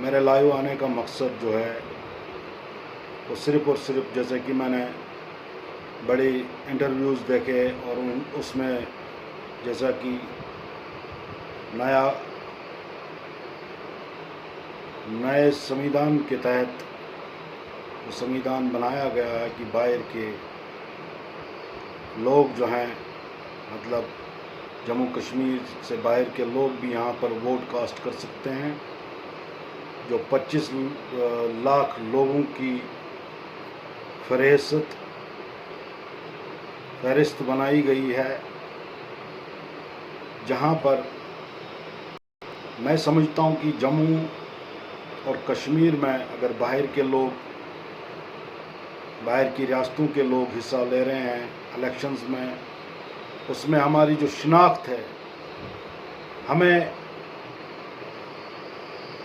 मेरे लाइव आने का मकसद जो है वो सिर्फ़ और सिर्फ, जैसे कि मैंने बड़ी इंटरव्यूज़ देखे और उसमें जैसा कि नए संविधान के तहत वो संविधान बनाया गया है कि बाहर के लोग जो हैं, मतलब जम्मू कश्मीर से बाहर के लोग भी यहाँ पर वोट कास्ट कर सकते हैं। जो 25 लाख लोगों की फहरिस्त बनाई गई है, जहाँ पर मैं समझता हूँ कि जम्मू और कश्मीर में अगर बाहर की रियासतों के लोग हिस्सा ले रहे हैं इलेक्शंस में, उसमें हमारी जो शिनाख्त है, हमें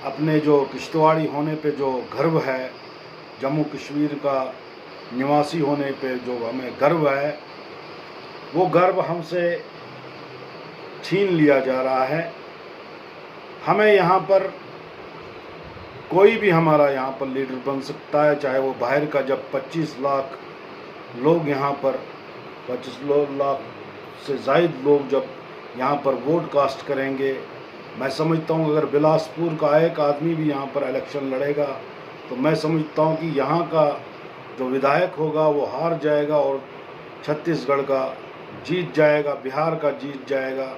अपने जो किश्तवाड़ी होने पे जो गर्व है, जम्मू कश्मीर का निवासी होने पे जो हमें गर्व है, वो गर्व हमसे छीन लिया जा रहा है। हमें यहाँ पर कोई भी हमारा यहाँ पर लीडर बन सकता है, चाहे वो बाहर का। जब 25 लाख लोग यहाँ पर 25 लाख से ज़ायद लोग जब यहाँ पर वोट कास्ट करेंगे, मैं समझता हूँ अगर बिलासपुर का एक आदमी भी यहाँ पर इलेक्शन लड़ेगा तो मैं समझता हूँ कि यहाँ का जो विधायक होगा वो हार जाएगा और छत्तीसगढ़ का जीत जाएगा, बिहार का जीत जाएगा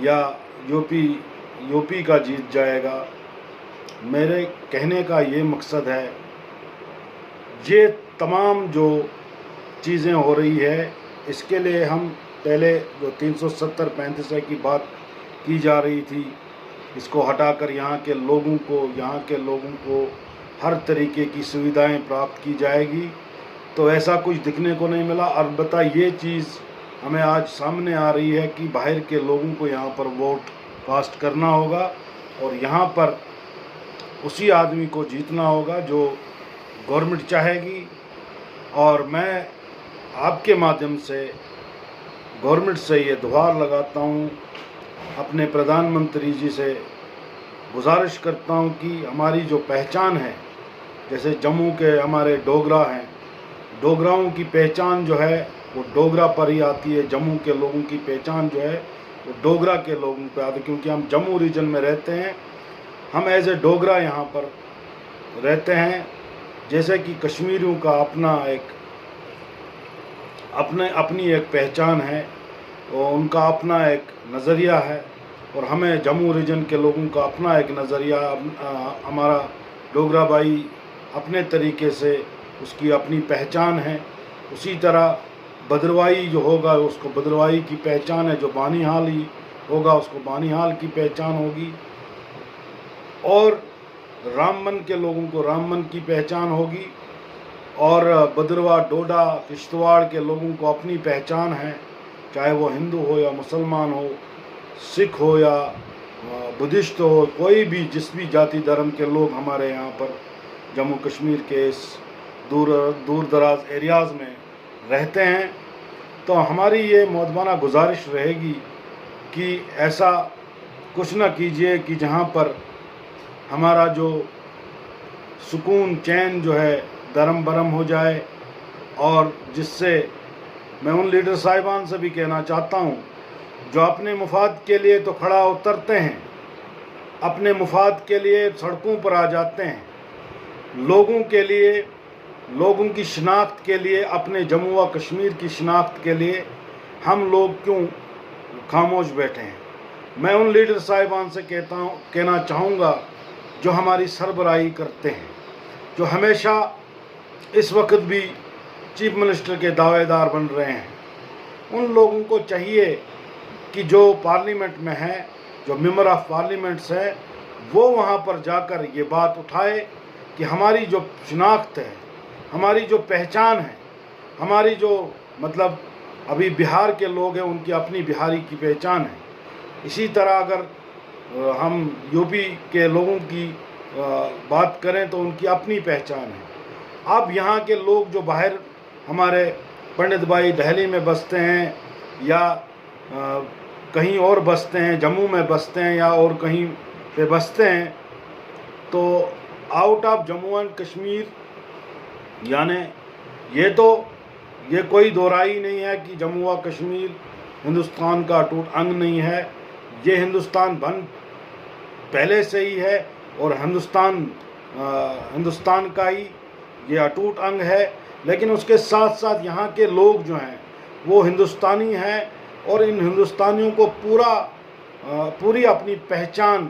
या यूपी का जीत जाएगा। मेरे कहने का ये मकसद है, ये तमाम जो चीज़ें हो रही है, इसके लिए हम पहले जो 370-35 की बात की जा रही थी, इसको हटाकर यहाँ के लोगों को हर तरीके की सुविधाएं प्राप्त की जाएगी, तो ऐसा कुछ दिखने को नहीं मिला। अलबत्ता ये चीज़ हमें आज सामने आ रही है कि बाहर के लोगों को यहाँ पर वोट कास्ट करना होगा और यहाँ पर उसी आदमी को जीतना होगा जो गवर्नमेंट चाहेगी। और मैं आपके माध्यम से गवर्नमेंट से ये गुहार लगाता हूँ, अपने प्रधानमंत्री जी से गुजारिश करता हूँ कि हमारी जो पहचान है, जैसे जम्मू के हमारे डोगरा हैं, डोगराओं की पहचान जो है वो डोगरा पर ही आती है। जम्मू के लोगों की पहचान जो है वो डोगरा के लोगों पर आती है, क्योंकि हम जम्मू रीजन में रहते हैं। हम एज ए डोगरा यहाँ पर रहते हैं। जैसे कि कश्मीरियों का अपनी एक पहचान है और उनका अपना एक नज़रिया है, और हमें जम्मू रीजन के लोगों का अपना एक नज़रिया, हमारा डोगरा भाई अपने तरीके से उसकी अपनी पहचान है। उसी तरह भद्रवाही जो होगा उसको भद्रवाही की पहचान है, जो बानीहाल ही होगा उसको बानीहाल की पहचान होगी, और रामबन के लोगों को रामबन की पहचान होगी, और भद्रवाह, डोडा, किश्तवाड़ के लोगों को अपनी पहचान है, चाहे वो हिंदू हो या मुसलमान हो, सिख हो या बुद्धिस्ट हो, कोई भी जिस भी जाति धर्म के लोग हमारे यहाँ पर जम्मू कश्मीर के इस दूर दराज एरियाज़ में रहते हैं। तो हमारी ये मौदबाना गुजारिश रहेगी कि ऐसा कुछ ना कीजिए कि जहाँ पर हमारा जो सुकून चैन जो है दरम बरम हो जाए, और जिससे मैं उन लीडर साहिबान से भी कहना चाहता हूँ जो अपने मुफाद के लिए तो खड़ा उतरते हैं, अपने मुफाद के लिए सड़कों पर आ जाते हैं, लोगों के लिए, लोगों की शिनाख्त के लिए, अपने जम्मू व कश्मीर की शिनाख्त के लिए हम लोग क्यों खामोश बैठे हैं। मैं उन लीडर साहिबान से कहना चाहूँगा जो हमारी सरबराही करते हैं, जो हमेशा इस वक्त भी चीफ मिनिस्टर के दावेदार बन रहे हैं, उन लोगों को चाहिए कि जो पार्लियामेंट में है, जो मेंबर ऑफ पार्लियामेंट्स है, वो वहाँ पर जाकर ये बात उठाए कि हमारी जो शिनाख्त है, हमारी जो पहचान है, हमारी जो मतलब अभी बिहार के लोग हैं उनकी अपनी बिहारी की पहचान है, इसी तरह अगर हम यूपी के लोगों की बात करें तो उनकी अपनी पहचान है। अब यहाँ के लोग जो बाहर हमारे पंडित भाई दिल्ली में बसते हैं या कहीं और बसते हैं, जम्मू में बसते हैं या और कहीं पे बसते हैं, तो out of Jammu and Kashmir, यानी ये कोई दोहराई नहीं है कि जम्मू व कश्मीर हिंदुस्तान का अटूट अंग नहीं है। ये हिंदुस्तान पहले से ही है और हिंदुस्तान का ही ये अटूट अंग है। लेकिन उसके साथ साथ यहाँ के लोग जो हैं वो हिंदुस्तानी हैं और इन हिंदुस्तानियों को पूरी अपनी पहचान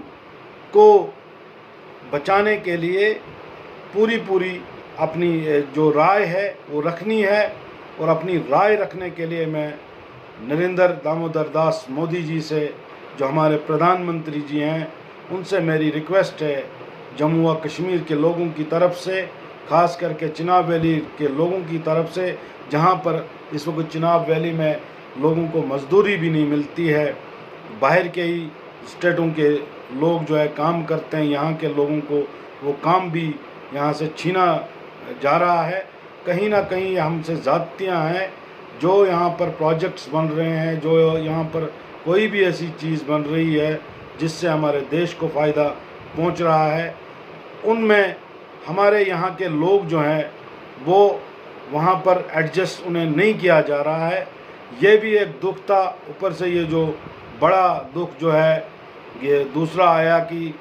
को बचाने के लिए पूरी अपनी जो राय है वो रखनी है। और अपनी राय रखने के लिए मैं नरेंद्र दामोदर दास मोदी जी से, जो हमारे प्रधानमंत्री जी हैं, उनसे मेरी रिक्वेस्ट है, जम्मू व कश्मीर के लोगों की तरफ से, ख़ास करके चिनाब वैली के लोगों की तरफ से, जहां पर इस वक्त चिनाब वैली में लोगों को मजदूरी भी नहीं मिलती है, बाहर के ही स्टेटों के लोग जो है काम करते हैं, यहाँ के लोगों को वो काम भी यहाँ से छीना जा रहा है। कहीं ना कहीं हमसे ज़्यादतियाँ हैं। जो यहाँ पर प्रोजेक्ट्स बन रहे हैं, जो यहाँ पर कोई भी ऐसी चीज़ बन रही है जिससे हमारे देश को फ़ायदा पहुँच रहा है, उनमें हमारे यहाँ के लोग जो हैं वो वहाँ पर एडजस्ट उन्हें नहीं किया जा रहा है। ये भी एक दुख था। ऊपर से ये जो बड़ा दुख जो है ये दूसरा आया कि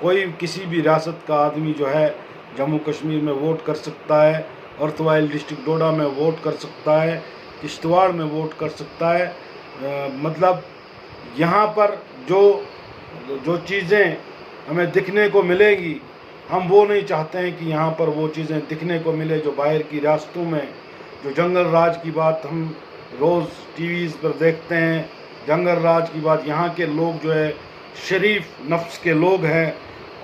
कोई किसी भी रियासत का आदमी जो है जम्मू कश्मीर में वोट कर सकता है, अर्तवाइल डिस्ट्रिक्ट डोडा में वोट कर सकता है, किश्तवाड़ में वोट कर सकता है। मतलब यहाँ पर जो चीज़ें हमें दिखने को मिलेंगी, हम वो नहीं चाहते हैं कि यहाँ पर वो चीज़ें दिखने को मिले जो बाहर की रियासतों में, जो जंगल राज की बात हम रोज़ टीवीज़ पर देखते हैं। जंगल राज की बात, यहाँ के लोग जो है शरीफ नफ्स के लोग हैं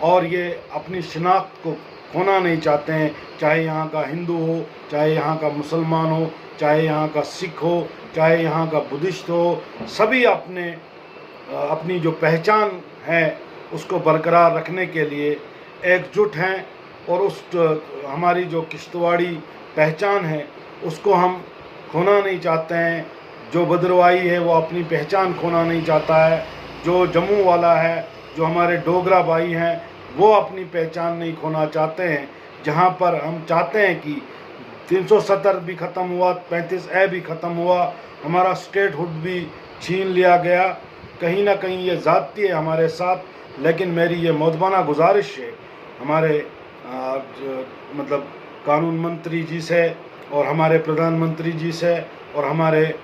और ये अपनी शिनाख्त को खोना नहीं चाहते हैं। चाहे यहाँ का हिंदू हो, चाहे यहाँ का मुसलमान हो, चाहे यहाँ का सिख हो, चाहे यहाँ का बुद्धिस्ट हो, सभी अपनी जो पहचान है उसको बरकरार रखने के लिए एकजुट हैं। और हमारी जो किश्तवाड़ी पहचान है उसको हम खोना नहीं चाहते हैं। जो भद्रवाही है वो अपनी पहचान खोना नहीं चाहता है। जो जम्मू वाला है, जो हमारे डोगरा भाई हैं, वो अपनी पहचान नहीं खोना चाहते हैं। जहाँ पर हम चाहते हैं कि 370 भी ख़त्म हुआ, 35A भी ख़त्म हुआ, हमारा स्टेटहुड भी छीन लिया गया। कहीं ना कहीं ये ज़्यादती है हमारे साथ। लेकिन मेरी ये मौदबाना गुजारिश है हमारे मतलब कानून मंत्री जी से और हमारे प्रधानमंत्री जी से और हमारे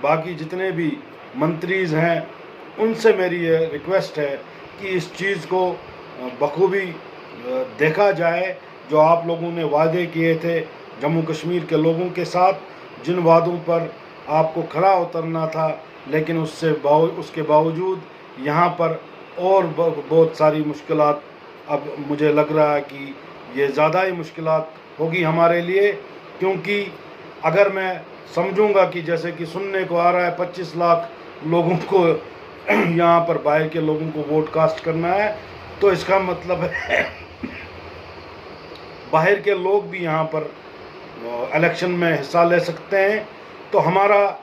बाकी जितने भी मंत्रीज़ हैं, उनसे मेरी ये रिक्वेस्ट है कि इस चीज़ को बखूबी देखा जाए। जो आप लोगों ने वादे किए थे जम्मू कश्मीर के लोगों के साथ, जिन वादों पर आपको खरा उतरना था, लेकिन उसके बावजूद यहाँ पर और बहुत सारी मुश्किलात, अब मुझे लग रहा है कि ये ज़्यादा ही मुश्किलात होगी हमारे लिए। क्योंकि अगर मैं समझूंगा कि जैसे कि सुनने को आ रहा है 25 लाख लोगों को यहाँ पर बाहर के लोगों को वोट कास्ट करना है, तो इसका मतलब है बाहर के लोग भी यहाँ पर इलेक्शन में हिस्सा ले सकते हैं। तो हमारा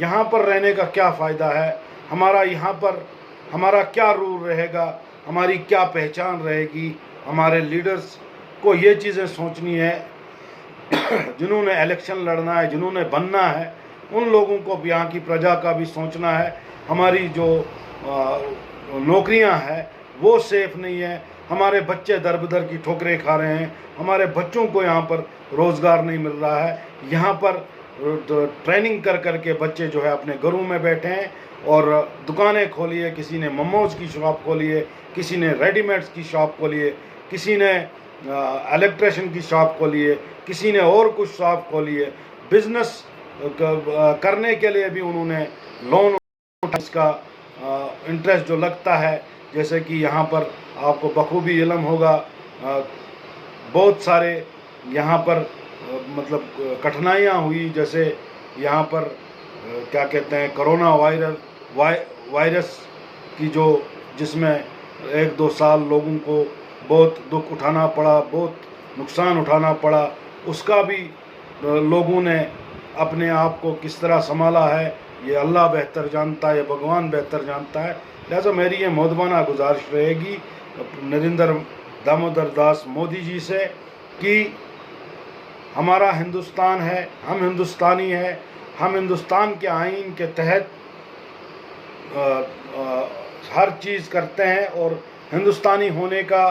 यहाँ पर रहने का क्या फ़ायदा है? हमारा यहाँ पर हमारा क्या रूल रहेगा? हमारी क्या पहचान रहेगी? हमारे लीडर्स को ये चीज़ें सोचनी है। जिन्होंने इलेक्शन लड़ना है, जिन्होंने बनना है, उन लोगों को भी, यहाँ की प्रजा का भी सोचना है। हमारी जो नौकरियां हैं वो सेफ़ नहीं है। हमारे बच्चे दर बदर की ठोकरें खा रहे हैं। हमारे बच्चों को यहाँ पर रोज़गार नहीं मिल रहा है। यहाँ पर ट्रेनिंग कर के बच्चे जो है अपने घरों में बैठे हैं और दुकानें खोली है। किसी ने मोमोज़ की शॉप खोली है, किसी ने रेडीमेड्स की शॉप खोली है, किसी ने इलेक्ट्रिशियन की शॉप खोली है, किसी ने और कुछ शॉप खोली है। बिज़नेस करने के लिए भी उन्होंने लोन, इसका इंटरेस्ट जो लगता है, जैसे कि यहाँ पर आपको बखूबी इल्म होगा, बहुत सारे यहाँ पर मतलब कठिनाइयाँ हुई। जैसे यहाँ पर क्या कहते हैं, कोरोना वायरस की जिसमें 1-2 साल लोगों को बहुत दुख उठाना पड़ा, बहुत नुकसान उठाना पड़ा, उसका भी लोगों ने अपने आप को किस तरह संभाला है ये अल्लाह बेहतर जानता है, ये भगवान बेहतर जानता है। लिहाजा मेरी ये मौदबाना गुजारिश रहेगी नरेंद्र दामोदर दास मोदी जी से कि हमारा हिंदुस्तान है, हम हिंदुस्तानी हैं, हम हिंदुस्तान के आईन के तहत हर चीज़ करते हैं और हिंदुस्तानी होने का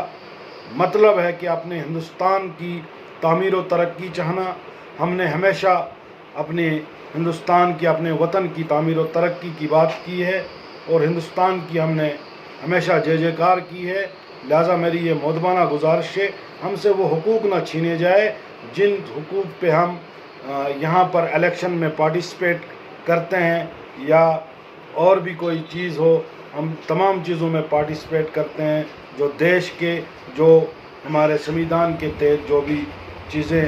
मतलब है कि अपने हिंदुस्तान की तामीर व तरक्की चाहना। हमने हमेशा अपने हिंदुस्तान की, अपने वतन की तामीर व तरक्की की बात की है और हिंदुस्तान की हमने हमेशा जय जयकार की है। लिहाजा मेरी ये मोदबाना गुजारिश है, हमसे वो हुकूक ना छीने जाए जिन हुकूक पे हम यहाँ पर इलेक्शन में पार्टिसिपेट करते हैं या और भी कोई चीज़ हो, हम तमाम चीज़ों में पार्टिसिपेट करते हैं जो देश के, जो हमारे संविधान के तहत जो भी चीज़ें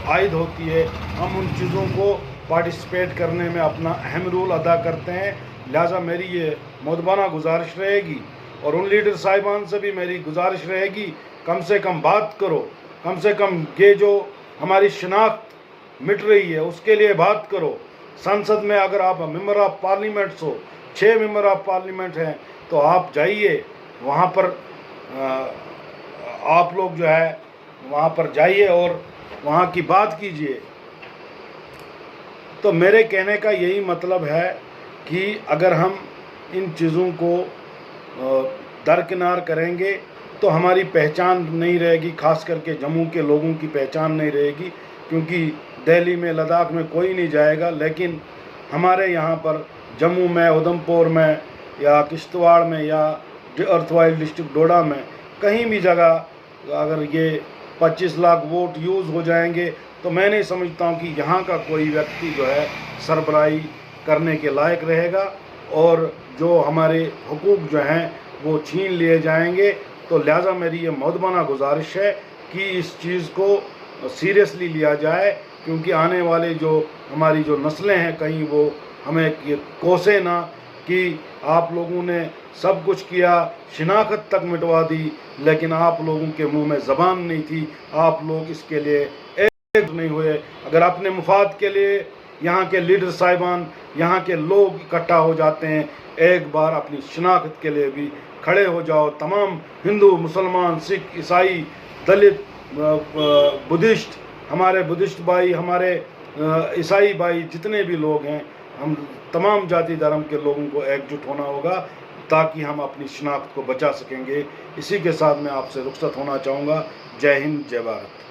आयद होती है, हम उन चीज़ों को पार्टिसिपेट करने में अपना अहम रोल अदा करते हैं। लिहाजा मेरी ये मोदबाना गुजारिश रहेगी और उन लीडर साहिबान से भी मेरी गुजारिश रहेगी, कम से कम बात करो, कम से कम ये जो हमारी शनाख्त मिट रही है उसके लिए बात करो। संसद में अगर आप मेंबर ऑफ पार्लियामेंट्स हो, 6 मेंबर ऑफ पार्लियामेंट हैं, तो आप जाइए वहाँ पर, आप लोग जो है वहाँ पर जाइए और वहाँ की बात कीजिए। तो मेरे कहने का यही मतलब है कि अगर हम इन चीज़ों को दरकिनार करेंगे तो हमारी पहचान नहीं रहेगी, ख़ास करके जम्मू के लोगों की पहचान नहीं रहेगी, क्योंकि दिल्ली में, लद्दाख में कोई नहीं जाएगा, लेकिन हमारे यहाँ पर जम्मू में, उधमपुर में या किश्तवाड़ में या अर्थवाइल डिस्ट्रिक्ट डोडा में कहीं भी जगह अगर ये 25 लाख वोट यूज़ हो जाएंगे तो मैं नहीं समझता हूँ कि यहाँ का कोई व्यक्ति जो है सरबराही करने के लायक रहेगा और जो हमारे हुकूक जो हैं वो छीन लिए जाएंगे। तो लिहाजा मेरी ये मोदबाना गुजारिश है कि इस चीज़ को सीरियसली लिया जाए, क्योंकि आने वाले जो हमारी जो नस्लें हैं कहीं वो हमें ये कोसे ना कि आप लोगों ने सब कुछ किया, शिनाख्त तक मिटवा दी, लेकिन आप लोगों के मुंह में ज़बान नहीं थी, आप लोग इसके लिए एक नहीं हुए। अगर अपने मुफाद के लिए यहाँ के लीडर साहिबान, यहाँ के लोग इकट्ठा हो जाते हैं, एक बार अपनी शिनाख्त के लिए भी खड़े हो जाओ। तमाम हिंदू, मुसलमान, सिख, ईसाई, दलित, बुद्धिस्ट, हमारे बुद्धिस्ट भाई, हमारे ईसाई भाई, जितने भी लोग हैं, हम तमाम जाति धर्म के लोगों को एकजुट होना होगा ताकि हम अपनी शिनाख्त को बचा सकेंगे। इसी के साथ मैं आपसे रुखसत होना चाहूँगा। जय हिंद, जय भारत।